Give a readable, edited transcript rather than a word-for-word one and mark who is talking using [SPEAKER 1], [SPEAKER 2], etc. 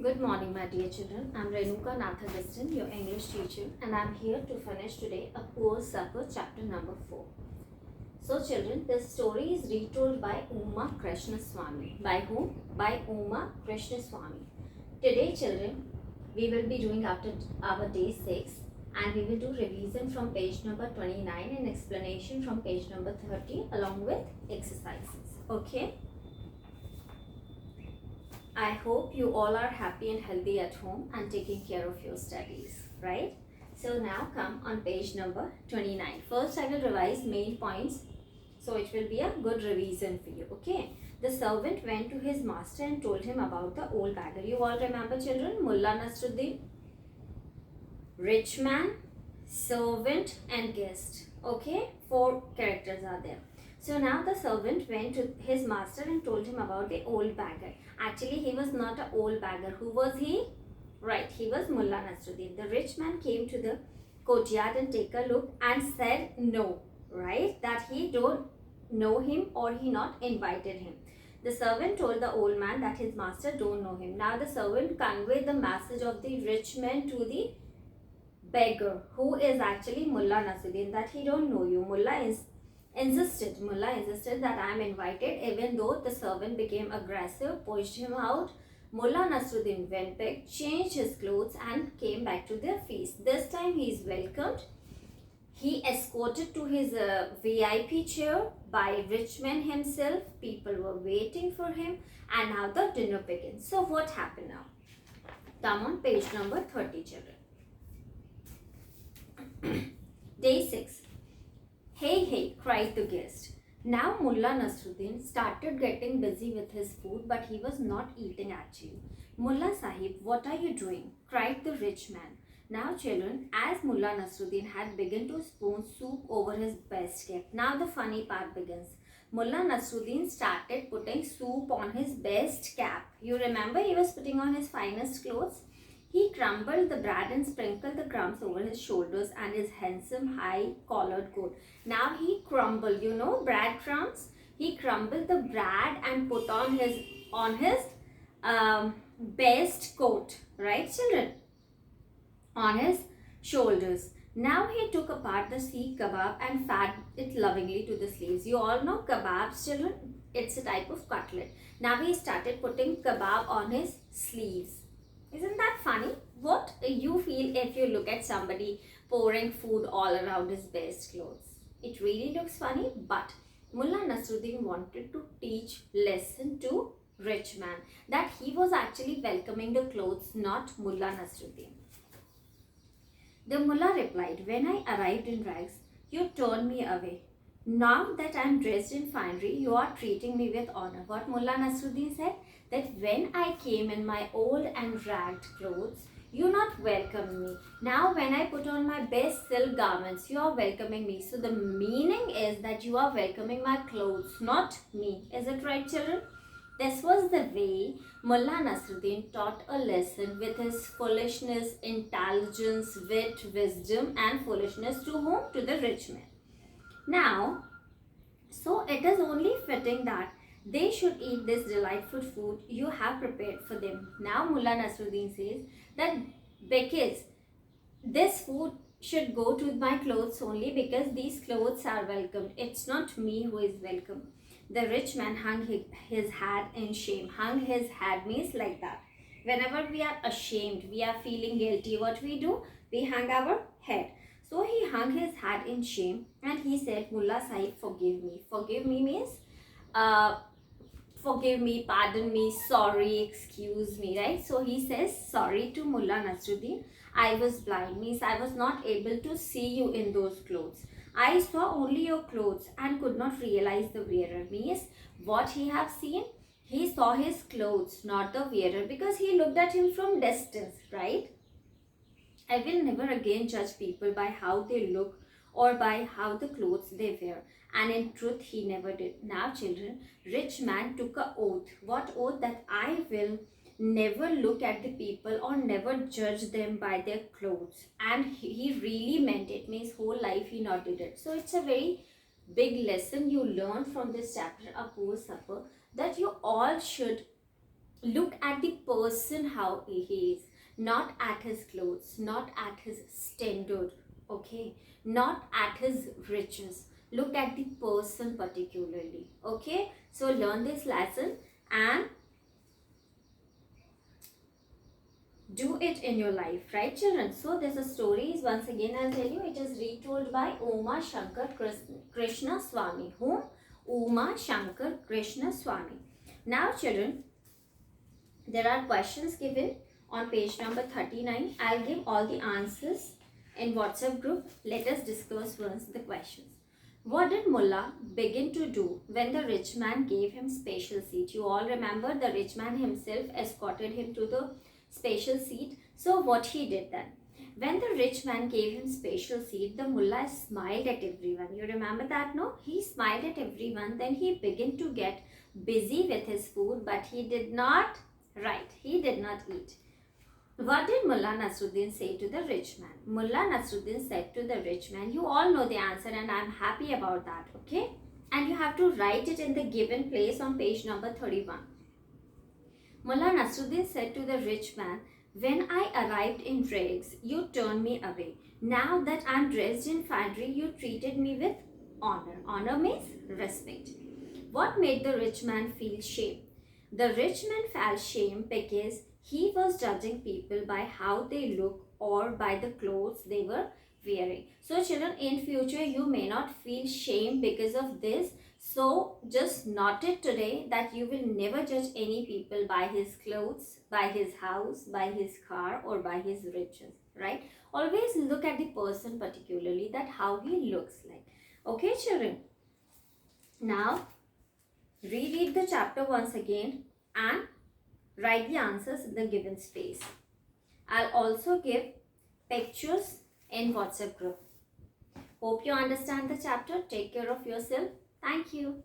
[SPEAKER 1] Good morning, my dear children. I'm Renuka Nathagistan, your English teacher, and I'm here to finish today A Poor Supper, chapter number 4. So, children, this story is retold by Uma Krishnaswamy. By whom? By Uma Krishnaswamy. Today, children, we will be doing after our day 6, and we will do revision from page number 29 and explanation from page number 30 along with exercises. Okay? I hope you all are happy and healthy at home and taking care of your studies, right? So now come on page number 29. First I will revise main points, so it will be a good revision for you, okay? The servant went to his master and told him about the old beggar. You all remember, children? Mullah Nasruddin, rich man, servant and guest, okay? 4 characters are there. So now the servant went to his master and told him about the old beggar. Actually, he was not an old beggar. Who was he? Right, he was Mullah Nasruddin. The rich man came to the courtyard and take a look and said no, right? That he don't know him or he not invited him. The servant told the old man that his master don't know him. Now the servant conveyed the message of the rich man to the beggar, who is actually Mullah Nasruddin, that he don't know you. Mullah insisted that I am invited, even though the servant became aggressive, pushed him out. Mullah Nasruddin went back, changed his clothes and came back to their feast. This time he is welcomed. He escorted to his VIP chair by rich man himself. People were waiting for him and now the dinner begins. So what happened now? Come on page number 30, children. Day 6. Hey, hey, cried the guest. Now Mullah Nasruddin started getting busy with his food, but he was not eating actually. Mullah Sahib, what are you doing? Cried the rich man. Now children, as Mullah Nasruddin had begun to spoon soup over his best cap, now the funny part begins. Mullah Nasruddin started putting soup on his best cap. You remember he was putting on his finest clothes? He crumbled the bread and sprinkled the crumbs over his shoulders and his handsome high-collared coat. Now he crumbled, bread crumbs. He crumbled the bread and put on his best coat, right, children? On his shoulders. Now he took apart the seekh kebab and fed it lovingly to the slaves. You all know kebabs, children. It's a type of cutlet. Now he started putting kebab on his sleeves. Isn't that funny? What you feel if you look at somebody pouring food all around his best clothes? It really looks funny, but Mullah Nasruddin wanted to teach lesson to rich man, that he was actually welcoming the clothes, not Mullah Nasruddin. The Mullah replied, when I arrived in rags, you turned me away. Now that I am dressed in finery, you are treating me with honor. What Mullah Nasruddin said? That when I came in my old and ragged clothes, you not welcomed me. Now when I put on my best silk garments, you are welcoming me. So the meaning is that you are welcoming my clothes, not me. Is it right, children? This was the way Mullah Nasruddin taught a lesson with his foolishness, intelligence, wit, wisdom and foolishness to whom? To the rich man. Now, so it is only fitting that they should eat this delightful food you have prepared for them. Now Mullah Nasruddin says that because this food should go to my clothes only, because these clothes are welcomed. It's not me who is welcome. The rich man hung his head in shame. Hung his head means like that. Whenever we are ashamed, we are feeling guilty, what we do? We hang our head. So he hung his head in shame and he said, Mullah Sahib, forgive me. Forgive me means forgive me, pardon me, sorry, excuse me, right? So he says sorry to Mullah Nasruddin. I was blind, means I was not able to see you in those clothes. I saw only your clothes and could not realize the wearer. Means what he have seen? He saw his clothes, not the wearer, because he looked at him from distance, right? I will never again judge people by how they look or by how the clothes they wear. And in truth, he never did. Now, children, rich man took a oath. What oath? That I will never look at the people or never judge them by their clothes. And he really meant it. Means whole life he not did it. So it's a very big lesson you learn from this chapter, A Poor Supper, that you all should Look at the person how he is, not at his clothes, not at his standard, okay, not at his riches. Look at the person particularly, okay. So learn this lesson and do it in your life, right children? So this story is, once again I'll tell you, it is retold by Uma Shankar Krishna Swami. Whom? Uma Shankar Krishna Swami. Now children, there are questions given on page number 39. I'll give all the answers in WhatsApp group. Let us discuss once the questions. What did Mullah begin to do when the rich man gave him special seat? You all remember the rich man himself escorted him to the special seat. So what he did then? When the rich man gave him special seat, the Mullah smiled at everyone. You remember that, no? He smiled at everyone. Then he began to get busy with his food, but he did not eat. What did Mullah Nasruddin say to the rich man? Mullah Nasruddin said to the rich man, you all know the answer and I am happy about that, okay? And you have to write it in the given place on page number 31. Mullah Nasruddin said to the rich man, when I arrived in rags, you turned me away. Now that I am dressed in finery, you treated me with honor. Honor means respect. What made the rich man feel shame? The rich man felt shame because he was judging people by how they look or by the clothes they were wearing. So children, in future you may not feel shame because of this. So just note it today that you will never judge any people by his clothes, by his house, by his car or by his riches, right? Always look at the person particularly, that how he looks like. Okay children. Now reread the chapter once again and write the answers in the given space. I'll also give pictures in WhatsApp group. Hope you understand the chapter. Take care of yourself. Thank you.